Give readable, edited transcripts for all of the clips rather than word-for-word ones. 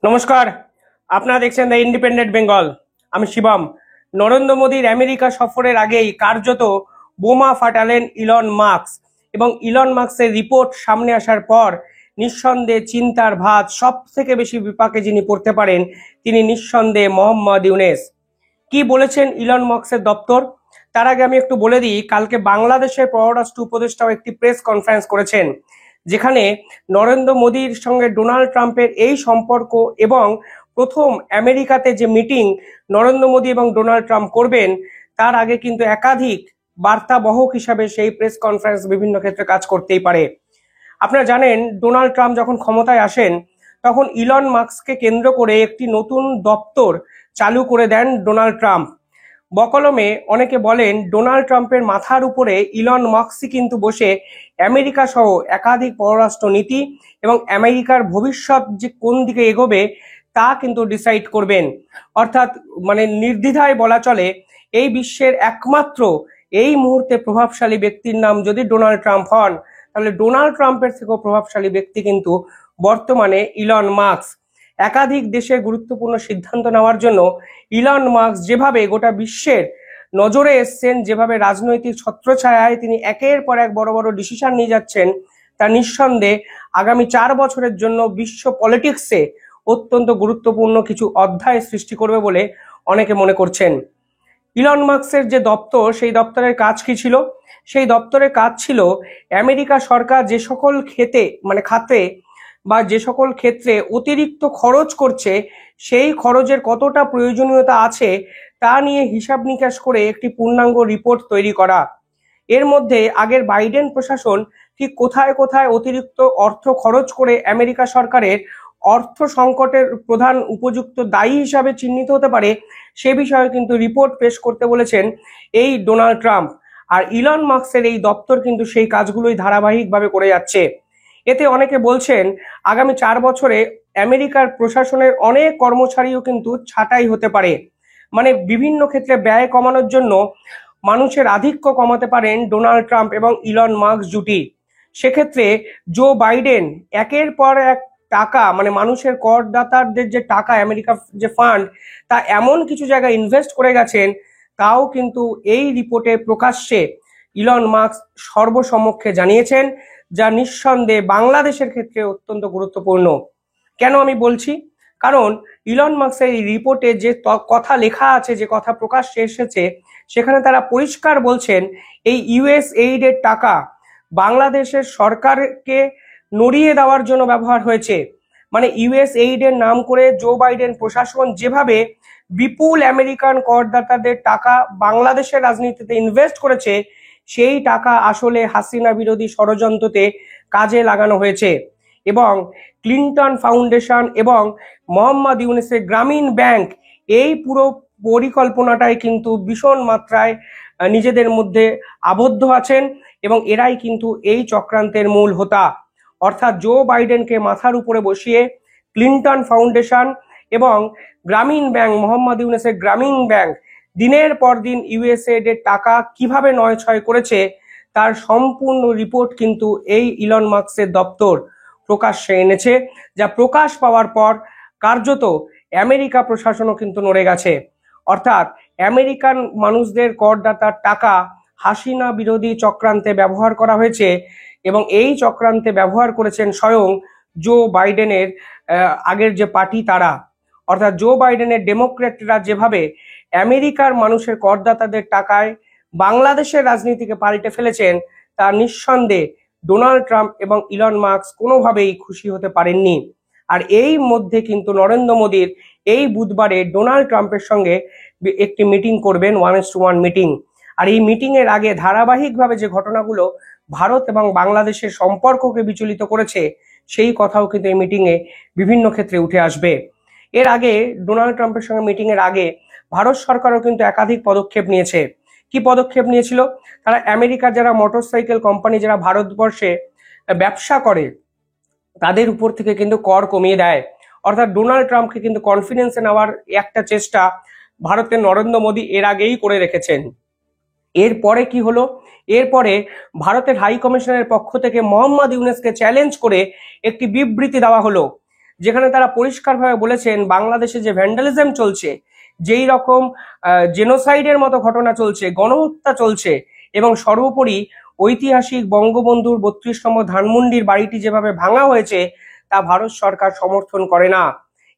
নমস্কার। আপনারা দেখছেন দ্য ইন্ডিপেন্ডেন্ট বেঙ্গল। আমি শিবম। নরেন্দ্র মোদীর আমেরিকা সফরের আগেই কার্যত বোমা ফাটালেন ইলন মাস্ক, এবং ইলন মাস্কের রিপোর্ট সামনে আসার পর নিঃসন্দেহে চিন্তার ভাঁজ সব থেকে বেশি বিপাকে যিনি পড়তে পারেন তিনি নিঃসন্দেহে মোহাম্মদ ইউনেস। কি বলেছেন ইলন মাস্কের দপ্তর, তার আগে আমি একটু বলে দিই, কালকে বাংলাদেশের পররাষ্ট্র উপদেষ্টাও একটি প্রেস কনফারেন্স করেছেন, যেখানে নরেন্দ্র মোদীর সঙ্গে ডোনাল্ড ট্রাম্পের এই সম্পর্ক এবং প্রথম আমেরিকাতে যে মিটিং নরেন্দ্র মোদী এবং ডোনাল্ড ট্রাম্প করবেন তার আগে কিন্তু একাধিক বার্তাবহক হিসাবে সেই প্রেস কনফারেন্স বিভিন্ন ক্ষেত্রে কাজ করতেই পারে। আপনারা জানেন, ডোনাল্ড ট্রাম্প যখন ক্ষমতায় আসেন তখন ইলন মাস্ককে কেন্দ্র করে একটি নতুন দপ্তর চালু করে দেন ডোনাল্ড ট্রাম্প। বকলমে অনেকে বলেন ডোনাল্ড ট্রাম্পের মাথার উপরে ইলন মাস্কই কিন্তু বসে আমেরিকা সহ একাধিক পররাষ্ট্র নীতি এবং আমেরিকার ভবিষ্যৎ যে কোন দিকে এগোবে তা কিন্তু ডিসাইড করবেন। অর্থাৎ নির্দ্বিধায় বলা চলে এই বিশ্বের একমাত্র এই মুহূর্তে প্রভাবশালী ব্যক্তির নাম যদি ডোনাল্ড ট্রাম্প হন, তাহলে ডোনাল্ড ট্রাম্পের থেকেও প্রভাবশালী ব্যক্তি কিন্তু বর্তমানে ইলন মাস্ক। একাধিক দেশে গুরুত্বপূর্ণ সিদ্ধান্ত নেওয়ার জন্য ইলন মাস্ক যেভাবে গোটা বিশ্বের নজরে এসছেন, যেভাবে রাজনৈতিক ছত্রছায়ায় তিনি একের পর এক বড় বড় ডিসিশন নিয়ে যাচ্ছেন, তা নিঃসন্দেহে আগামী 4 বছরের জন্য বিশ্ব পলিটিক্সে অত্যন্ত গুরুত্বপূর্ণ কিছু অধ্যায় সৃষ্টি করবে বলে অনেকে মনে করছেন। ইলন মাস্কের যে দপ্তর, সেই দপ্তরের কাজ কি ছিল? সেই দপ্তরের কাজ ছিল আমেরিকা সরকার যে সকল খাতে বা যে সকল ক্ষেত্রে অতিরিক্ত খরচ করছে সেই খরচের কতটা প্রয়োজনীয়তা আছে তা নিয়ে হিসাব নিকাশ করে একটি পূর্ণাঙ্গ রিপোর্ট তৈরি করা। এর মধ্যে আগের বাইডেন প্রশাসন ঠিক কোথায় কোথায় অতিরিক্ত অর্থ খরচ করে আমেরিকা সরকারের অর্থ সংকটের প্রধান উপযুক্ত দায়ী হিসাবে চিহ্নিত হতে পারে সে বিষয়ে কিন্তু রিপোর্ট পেশ করতে বলেছেন এই ডোনাল্ড ট্রাম্প। আর ইলন মাস্কের এই দপ্তর কিন্তু সেই কাজগুলোই ধারাবাহিকভাবে করে যাচ্ছে। এতে অনেকে বলছেন আগামী 4 বছরে আমেরিকার প্রশাসনের অনেক কর্মচারীও কিন্তু ছাঁটাই হতে পারে। বিভিন্ন ক্ষেত্রে ব্যয় কমানোর জন্য মানুষের আধিক্য কমাতে পারেন ডোনাল্ড ট্রাম্প এবং ইলন মাস্ক জুটি। সেক্ষেত্রে জো বাইডেন একের পর এক টাকা, মানুষের করদাতাদের যে টাকা, আমেরিকার যে ফান্ড, তা এমন কিছু জায়গায় ইনভেস্ট করে গেছেন, তাও কিন্তু এই রিপোর্টে প্রকাশ্যে ইলন মাস্ক সর্বসমক্ষে জানিয়েছেন, যা নিঃসন্দেহে বাংলাদেশের ক্ষেত্রে অত্যন্ত গুরুত্বপূর্ণ। কেন আমি বলছি? কারণ ইলন মাস্কের এই রিপোর্টে যে কথা লেখা আছে, যে কথা প্রকাশ্যে এসেছে, সেখানে তারা পরিষ্কার বলছেন এই ইউএস এইডের টাকা বাংলাদেশের সরকারকে নড়িয়ে দেওয়ার জন্য ব্যবহার হয়েছে। ইউএস এইডের নাম করে জো বাইডেন প্রশাসন যেভাবে বিপুল আমেরিকান করদাতাদের টাকা বাংলাদেশের রাজনীতিতে ইনভেস্ট করেছে, সেই টাকা আসলে হাসিনা বিরোধী ষড়যন্ত্রতে কাজে লাগানো হয়েছে। এবং ক্লিন্টন ফাউন্ডেশন এবং মোহাম্মদ ইউনুসের গ্রামীণ ব্যাংক এই পুরো পরিকল্পনাটাই কিন্তু ভীষণ মাত্রায় নিজেদের মধ্যে আবদ্ধ আছেন, এবং এরাই কিন্তু এই চক্রান্তের মূল হোতা। অর্থাৎ জো বাইডেনকে মাথার উপরে বসিয়ে ক্লিন্টন ফাউন্ডেশন এবং গ্রামীণ ব্যাংক, মোহাম্মদ ইউনুসের গ্রামীণ ব্যাংক দিনের পর দিন ইউএসএইড এর টাকা কিভাবে নয় ছয় করেছে তার সম্পূর্ণ রিপোর্ট কিন্তু এই ইলন মাস্কের দপ্তর প্রকাশ্যে এনেছে, যা প্রকাশ পাওয়ার পর কার্যত আমেরিকা প্রশাসনও কিন্তু নড়ে গেছে। অর্থাৎ আমেরিকান মানুষদের করদাতার টাকা হাসিনা বিরোধী চক্রান্তে ব্যবহার করা হয়েছে, এবং এই চক্রান্তে ব্যবহার করেছেন স্বয়ং জো বাইডেনের আগের যে পার্টি তারা। অর্থাৎ জো বাইডেনের ডেমোক্রেটরা যেভাবে আমেরিকার মানুষের করদাতাদের টাকায় বাংলাদেশের রাজনীতিকে পাল্টে ফেলেছেন, তা নিঃসন্দেহে ডোনাল্ড ট্রাম্প এবং ইলন মাস্ক কোনোভাবেই খুশি হতে পারেননি। আর এই মধ্যে কিন্তু নরেন্দ্র মোদীর এই বুধবারে ডোনাল্ড ট্রাম্পের সঙ্গে একটি মিটিং করবেন, 1:1 মিটিং। আর এই মিটিং এর আগে ধারাবাহিকভাবে যে ঘটনাগুলো ভারত এবং বাংলাদেশের সম্পর্ককে বিচলিত করেছে, সেই কথাও কিন্তু এই মিটিং এ বিভিন্ন ক্ষেত্রে উঠে আসবে। এর আগে ডোনাল্ড ট্রাম্পের সঙ্গে মিটিং এর আগে ভারত সরকারও কিন্তু একাধিক পদক্ষেপ নিয়েছে। কি পদক্ষেপ নিয়েছিল? তারা আমেরিকার যারা মোটরসাইকেল কোম্পানি যারা ভারতবর্ষে ব্যবসা করে তাদের উপর থেকে কিন্তু কর কমিয়ে দেয়। অর্থাৎ ডোনাল্ড ট্রাম্পকে কিন্তু কনফিডেন্সে নেওয়ার একটা চেষ্টা ভারতের নরেন্দ্র মোদী এর আগেই করে রেখেছেন। এরপরে কি হলো? এরপরে ভারতের হাই কমিশনের পক্ষ থেকে মোহাম্মদ ইউনুসকে চ্যালেঞ্জ করে একটি বিবৃতি দেওয়া হলো, যেখানে তারা পরিষ্কারভাবে বলেছেন বাংলাদেশে যে ভ্যান্ডালিজম চলছে, যেই রকম জেনোসাইডের মতো ঘটনা চলছে, গণহত্যা চলছে, এবং সর্বোপরি ঐতিহাসিক বঙ্গবন্ধুর 32তম ধানমন্ডির বাড়িটি যেভাবে ভাঙা হয়েছে তা ভারত সরকার সমর্থন করে না।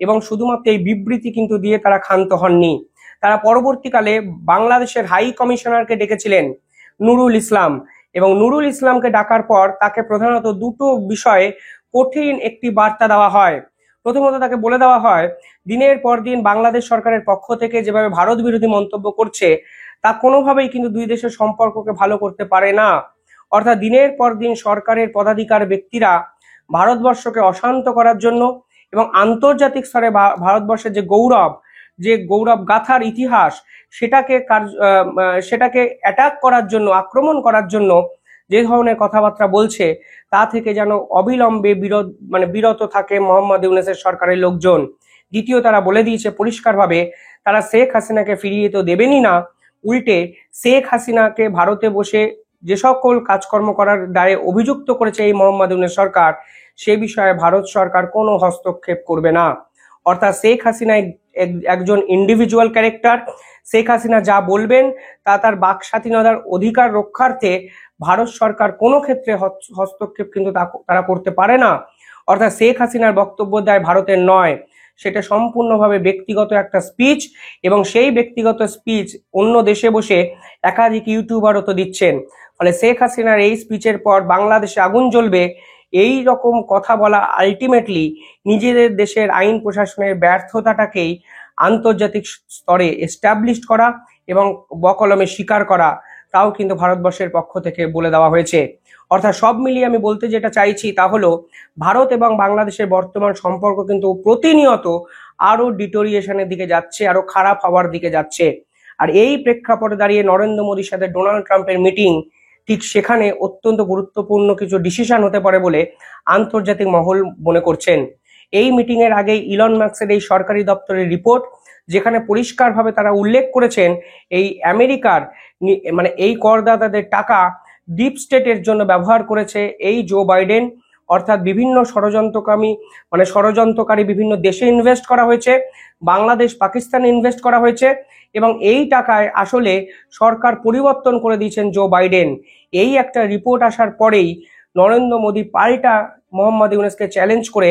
এবং শুধুমাত্র এই বিবৃতি কিন্তু দিয়ে তারা ক্ষান্ত হননি। তারা পরবর্তীকালে বাংলাদেশের হাই কমিশনারকে ডেকেছিলেন, নুরুল ইসলাম, এবং নুরুল ইসলামকে ডাকার পর তাকে প্রধানত দুটো বিষয়ে কঠিন একটি বার্তা দেওয়া হয়। প্রথমত তাকে বলে দেওয়া হয় দিনের পর দিন বাংলাদেশ সরকারের পক্ষ থেকে যেভাবে ভারত বিরোধী মন্তব্য করছে তা কোনোভাবেই কিন্তু দুই দেশের সম্পর্ককে ভালো করতে পারে না। অর্থাৎ দিনের পর দিন সরকারের পদাধিকার ব্যক্তিরা ভারতবর্ষকে অশান্ত করার জন্য এবং আন্তর্জাতিক স্তরে ভারতবর্ষের যে গৌরব গাথার ইতিহাস সেটাকে অ্যাটাক করার জন্য, আক্রমণ করার জন্য যে ধরনের কথাবার্তা বলছে তা থেকে যেন অবিলম্বে বিরত থাকে মোহাম্মদ ইউনূসের সরকারের লোকজন। দ্বিতীয়, তারা বলে দিয়েছে পরিষ্কারভাবে তারা শেখ হাসিনাকে ফিরিয়ে তো দেবেনই না, উল্টে শেখ হাসিনাকে ভারতে বসে যে সকল কাজকর্ম করার দায়ে অভিযুক্ত করেছে এই মোহাম্মদ ইউনূস সরকার, সে বিষয়ে ভারত সরকার কোনো হস্তক্ষেপ করবে না। অর্থাৎ শেখ হাসিনা একজন ইন্ডিভিজুয়াল ক্যারেক্টার। শেখ হাসিনা যা বলবেন তা তার বাক স্বাধীনতার অধিকার রক্ষার্থে ভারত সরকার কোনো ক্ষেত্রে হস্তক্ষেপ কিন্তু তারা করতে পারে না। অর্থাৎ শেখ হাসিনার বক্তব্য দেয় ভারতের নয়, সেটা সম্পূর্ণভাবে ব্যক্তিগত একটা স্পিচ, এবং সেই ব্যক্তিগত স্পিচ অন্য দেশে বসে একাধিক ইউটিউবারও তো দিচ্ছেন। ফলে শেখ হাসিনার এই স্পিচের পর বাংলাদেশে আগুন জ্বলবে। এই রকম কথা বলা আলটিমেটলি নিজেদের দেশের আইন প্রশাসনের ব্যর্থতাটাকেই আন্তর্জাতিক স্তরে এস্টাবলিশ করা এবং বকলমে স্বীকার করা, তাও কিন্তু ভারতবর্ষের পক্ষ থেকে বলে দেওয়া হয়েছে। অর্থাৎ সব মিলিয়ে আমি বলতে যেটা চাইছি তা হলো ভারত এবং বাংলাদেশের বর্তমান সম্পর্ক কিন্তু প্রতিনিয়ত আরো ডিটোরিয়েশনের দিকে যাচ্ছে, আরো খারাপ হওয়ার দিকে যাচ্ছে। আর এই প্রেক্ষাপটে দাঁড়িয়ে নরেন্দ্র মোদীর সাথে ডোনাল্ড ট্রাম্পের মিটিং, ঠিক সেখানে অত্যন্ত গুরুত্বপূর্ণ কিছু ডিসিশন হতে পারে বলে আন্তর্জাতিক মহল মনে করছেন। এই মিটিং এর আগেই ইলন মাস্কের এই সরকারি দপ্তরের রিপোর্ট, যেখানে পরিষ্কারভাবে তারা উল্লেখ করেছেন এই আমেরিকার এই করদাতাদের টাকা ডিপ স্টেটের জন্য ব্যবহার করেছে এই জো বাইডেন। অর্থাৎ বিভিন্ন ষড়যন্ত্রকারী বিভিন্ন দেশে ইনভেস্ট করা হয়েছে, বাংলাদেশ পাকিস্তানে ইনভেস্ট করা হয়েছে, এবং এই টাকায় আসলে সরকার পরিবর্তন করে দিয়েছেন জো বাইডেন। এই একটা রিপোর্ট আসার পরেই নরেন্দ্র মোদী পাল্টা মোহাম্মদ ইউনূসকে চ্যালেঞ্জ করে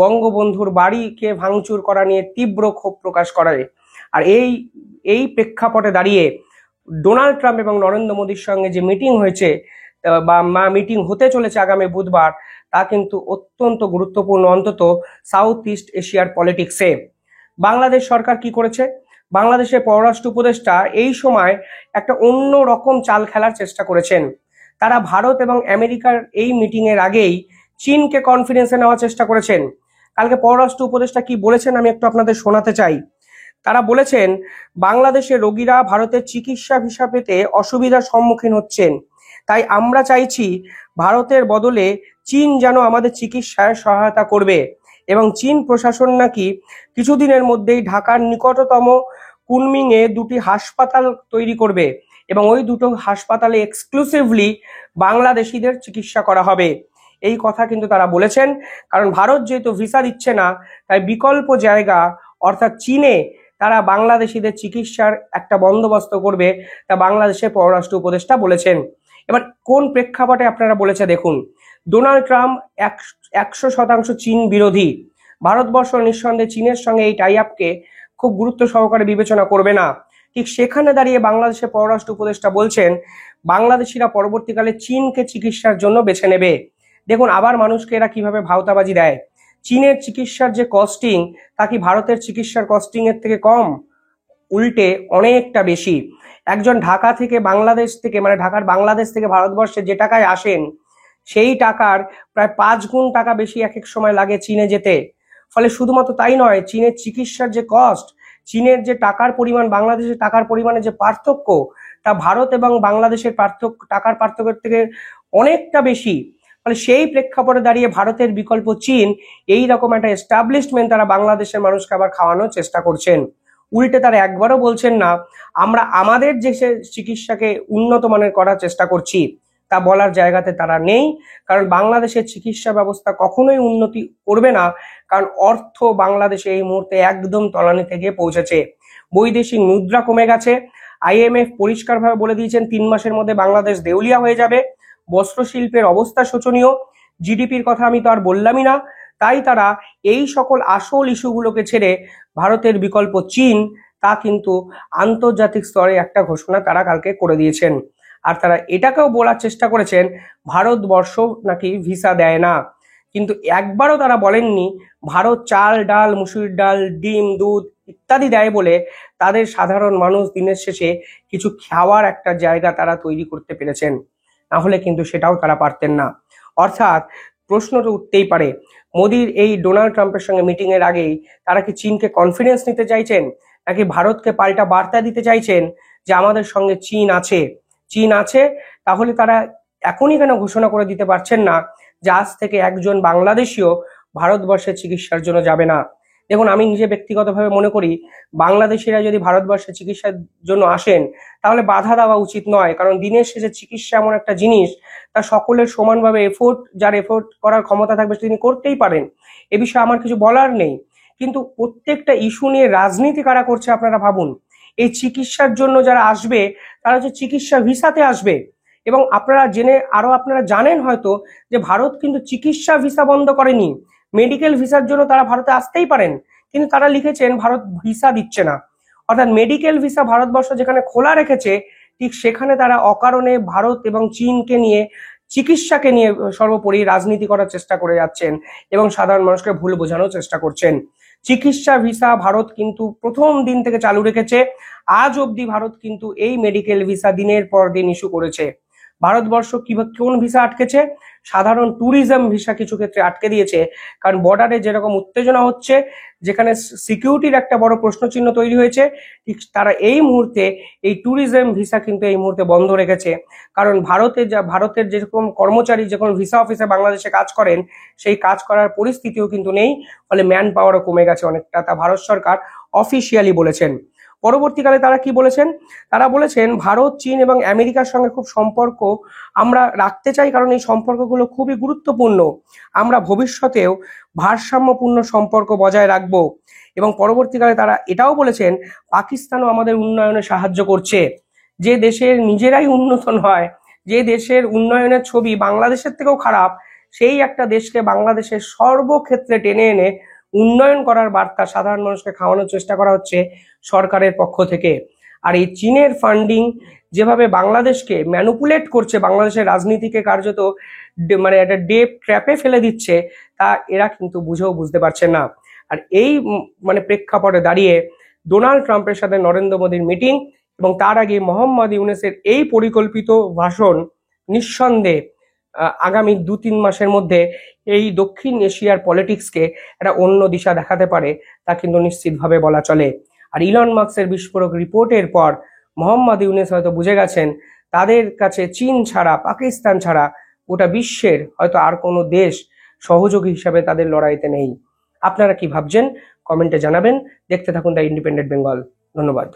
বঙ্গবন্ধুর বাড়িকে ভাঙচুর করা নিয়ে তীব্র ক্ষোভ প্রকাশ করে। আর এই প্রেক্ষাপটে দাঁড়িয়ে ডোনাল্ড ট্রাম্প এবং নরেন্দ্র মোদীর সঙ্গে যে মিটিং হয়েছে বা মিটিং হতে চলেছে আগামী বুধবার, তা কিন্তু অত্যন্ত গুরুত্বপূর্ণ, অন্তত সাউথ ইস্ট এশিয়ার পলিটিক্সে। বাংলাদেশ সরকার কি করেছে? বাংলাদেশের পররাষ্ট্র উপদেষ্টা এই সময় একটা অন্য রকম চাল খেলার চেষ্টা করেছেন। তারা ভারত এবং আমেরিকার এই মিটিং এর আগেই চীনকে কনফিডেন্সে নেওয়ার চেষ্টা করেছেন। কালকে পররাষ্ট্র উপদেষ্টা কি বলেছেন আমি একটু আপনাদের শোনাতে চাই। তারা বলেছেন বাংলাদেশের রোগীরা ভারতের চিকিৎসা ভিসা পেতে অসুবিধার সম্মুখীন হচ্ছেন, তাই আমরা চাইছি ভারতের বদলে চীন যেন আমাদের চিকিৎসায় সহায়তা করবে, এবং চীন প্রশাসন নাকি কিছুদিনের মধ্যেই ঢাকার নিকটতম কুনমিংয়ে দুটি হাসপাতাল তৈরি করবে, এবং ওই দুটো হাসপাতালে এক্সক্লুসিভলি বাংলাদেশিদের চিকিৎসা করা হবে। এই কথা কিন্তু তারা বলেছেন, কারণ ভারত যেহেতু ভিসা দিচ্ছে না, তাই বিকল্প জায়গা অর্থাৎ চীনে তারা বাংলাদেশিদের চিকিৎসার একটা বন্দোবস্ত করবে, তা বাংলাদেশের পররাষ্ট্র উপদেষ্টা বলেছেন। এবার কোন প্রেক্ষাপটে আপনারা বলেছে দেখুন। ডোনাল্ড ট্রাম্প 100% চীন বিরোধী। ভারতবর্ষ নিঃসন্দেহে চীনের সঙ্গে এই টাই আপকে খুব গুরুত্ব সহকারে বিবেচনা করবে না। ঠিক সেখানে দাঁড়িয়ে বাংলাদেশের পররাষ্ট্র উপদেষ্টা বলছেন বাংলাদেশিরা পরবর্তীকালে চীনকে চিকিৎসার জন্য বেছে নেবে। দেখুন আবার মানুষকে এরা কিভাবে ভাওতাবাজি দেয়। চীনের চিকিৎসার যে কস্টিং তা কি ভারতের চিকিৎসার কস্টিং এর থেকে কম? উল্টে অনেকটা বেশি। একজন ঢাকা থেকে বাংলাদেশ থেকে ঢাকার বাংলাদেশ থেকে ভারতবর্ষে যে টাকায় আসেন, সেই টাকার প্রায় 5 গুণ টাকা বেশি এক এক সময় লাগে চীনে যেতে। ফলে শুধুমাত্র তাই নয়, চীনের চিকিৎসার যে কস্ট, চীনের যে টাকার পরিমাণ, বাংলাদেশের টাকার পরিমাণে যে পার্থক্য, তা ভারত এবং বাংলাদেশের টাকার পার্থক্যের থেকে অনেকটা বেশি। ফলে সেই প্রেক্ষাপটে দাঁড়িয়ে ভারতের বিকল্প চীন এই রকম একটা এস্টাবলিশমেন্ট তারা বাংলাদেশের মানুষকে আবার খাওয়ানোর চেষ্টা করছেন। উল্টে তারা একবারও বলছেন না আমরা আমাদের দেশের চিকিৎসাকে উন্নত মানের করার চেষ্টা করছি। তা বলার জায়গাতে তারা নেই, কারণ বাংলাদেশের চিকিৎসা ব্যবস্থা কখনোই উন্নতি করবে না, কারণ অর্থ বাংলাদেশে এই মুহূর্তে একদম তলানিতে গিয়ে পৌঁছেছে। বৈদেশিক মুদ্রা কমে গেছে। IMF পরিষ্কারভাবে বলে দিয়েছেন 3 মাসের মধ্যে বাংলাদেশ দেউলিয়া হয়ে যাবে। বস্ত্রশিল্পের অবস্থা শোচনীয়। জিডিপির কথা আমি তো আর বললামই না। তাই তারা এই সকল আসল ইস্যুগুলোকে ছেড়ে ভারতের বিকল্প চীন, তা কিন্তু আন্তর্জাতিক স্তরে একটা ঘোষণা তারা কালকে করে দিয়েছেন। আর তারা এটাকেও বলার চেষ্টা করেছেন ভারতবর্ষ নাকি ভিসা দেয় না, কিন্তু একবারও তারা বলেননি ভারত চাল ডাল মুসুর ডাল ডিম দুধ ইত্যাদি দেয় বলে তাদের সাধারণ মানুষ দিনের শেষে কিছু খাওয়ার একটা জায়গা তারা তৈরি করতে পেরেছেন। না হলে কিন্তু সেটাও তারা পারতেন না। অর্থাৎ প্রশ্নটা উঠতেই পারে, মোদির এই ডোনাল্ড ট্রাম্পের সঙ্গে মিটিং এর আগেই তারা কি চীনকে কনফিডেন্স নিতে চাইছেন, নাকি ভারতকে পাল্টা বার্তা দিতে চাইছেন যে আমাদের সঙ্গে চীন আছে, তাহলে তারা এখনই কেন ঘোষণা করে দিতে পারছেন না যে আজ থেকে একজন বাংলাদেশিও ভারতবর্ষে চিকিৎসার জন্য যাবে না। দেখুন, আমি নিজে ব্যক্তিগতভাবে মনে করি বাংলাদেশিরা যদি ভারতবর্ষে চিকিৎসার জন্য আসেন তাহলে বাধা দেওয়া উচিত নয়, কারণ দিনের শেষে চিকিৎসা এমন একটা জিনিস, তা সকলের সমানভাবে যার এফোর্ট করার ক্ষমতা থাকবে তিনি করতেই পারেন। এ বিষয়ে আমার কিছু বলার নেই, কিন্তু প্রত্যেকটা ইস্যু নিয়ে রাজনীতি কারা করছে আপনারা ভাবুন। এই চিকিৎসার জন্য যারা আসবে তারা হচ্ছে চিকিৎসা ভিসাতে আসবে, এবং আপনারা জানেন হয়তো যে ভারত কিন্তু চিকিৎসা ভিসা বন্ধ করেনি। মেডিকেল ভিসার জন্য তারা ভারতে আসতেই পারেন, কিন্তু তারা লিখেছেন ভারত ভিসা দিচ্ছে না। অর্থাৎ মেডিকেল ভিসা ভারতবর্ষ যেখানে খোলা রেখেছে, ঠিক সেখানে তারা অকারণে ভারত এবং চীনকে নিয়ে, চিকিৎসাকে নিয়ে সর্বোপরি রাজনীতি করার চেষ্টা করে যাচ্ছেন এবং সাধারণ মানুষকে ভুল বোঝানোর চেষ্টা করছেন। চিকিৎসা ভিসা ভারত কিন্তু প্রথম দিন থেকে চালু রেখেছে। আজ অবধি ভারত কিন্তু এই মেডিকেল ভিসা দিনের পর দিন ইস্যু করেছে। ভারতবর্ষ কোন ভিসা আটকেছে? সাধারণ ট্যুরিজম ভিসা কিছু ক্ষেত্রে আটকে দিয়েছে, কারণ বর্ডারে যেরকম উত্তেজনা হচ্ছে, যেখানে সিকিউরিটির একটা বড় প্রশ্নচিহ্ন তৈরি হয়েছে, ঠিক তারা এই মুহূর্তে এই ট্যুরিজম ভিসা কিন্তু এই মুহূর্তে বন্ধ রেখেছে। কারণ ভারতের যেরকম কর্মচারী যখন ভিসা অফিসে বাংলাদেশে কাজ করেন, সেই কাজ করার পরিস্থিতিও কিন্তু নেই, ফলে ম্যান পাওয়ারও কমে গেছে অনেকটা, তা ভারত সরকার অফিসিয়ালি বলেছেন। পরবর্তীকালে তারা কি বলেছেন? তারা বলেছেন ভারত চীন এবং আমেরিকার সঙ্গে খুব সম্পর্ক আমরা রাখতে চাই, কারণ এই সম্পর্কগুলো খুবই গুরুত্বপূর্ণ। আমরা ভবিষ্যতেও ভারসাম্যপূর্ণ সম্পর্ক বজায় রাখব। এবং পরবর্তীকালে তারা এটাও বলেছেন পাকিস্তানও আমাদের উন্নয়নে সাহায্য করছে। যে দেশের নিজেরাই উন্নত নয়, যে দেশের উন্নয়নের ছবি বাংলাদেশের থেকেও খারাপ, সেই একটা দেশকে বাংলাদেশের সর্বক্ষেত্রে টেনে এনে উন্নয়ন করার বার্তা সাধারণ মানুষকে খাওয়ানোর চেষ্টা করা হচ্ছে সরকারের পক্ষ থেকে। আর এই চীনের ফান্ডিং যেভাবে বাংলাদেশকে ম্যানুপুলেট করছে, বাংলাদেশের রাজনীতিকে কার্যত মানে একটা ডেপ ট্র্যাপে ফেলে দিচ্ছে, তা এরা কিন্তু বুঝতে পারছে না। আর এই মানে প্রেক্ষাপটে দাঁড়িয়ে ডোনাল্ড ট্রাম্পের সাথে নরেন্দ্র মোদীর মিটিং এবং তার আগে মোহাম্মদ ইউনূসের এই পরিকল্পিত ভাষণ নিঃসন্দেহে আগামী 2-3 মাসের মধ্যে এই দক্ষিণ এশিয়ার পলিটিক্সকে একটা অন্য দিশা দেখাতে পারে, তা কিন্তু নিশ্চিতভাবে বলা চলে। আর ইলন মাস্কের বিস্ফোরক রিপোর্টের পর মোহাম্মদ ইউনূস হয়তো বুঝে গেছেন তাদের কাছে চীন ছাড়া, পাকিস্তান ছাড়া গোটা বিশ্বের হয়তো আর কোনো দেশ সহযোগী হিসাবে তাদের লড়াইতে নেই। আপনারা কি ভাবছেন কমেন্টে জানাবেন। দেখতে থাকুন দ্য ইন্ডিপেন্ডেন্ট বেঙ্গল। ধন্যবাদ।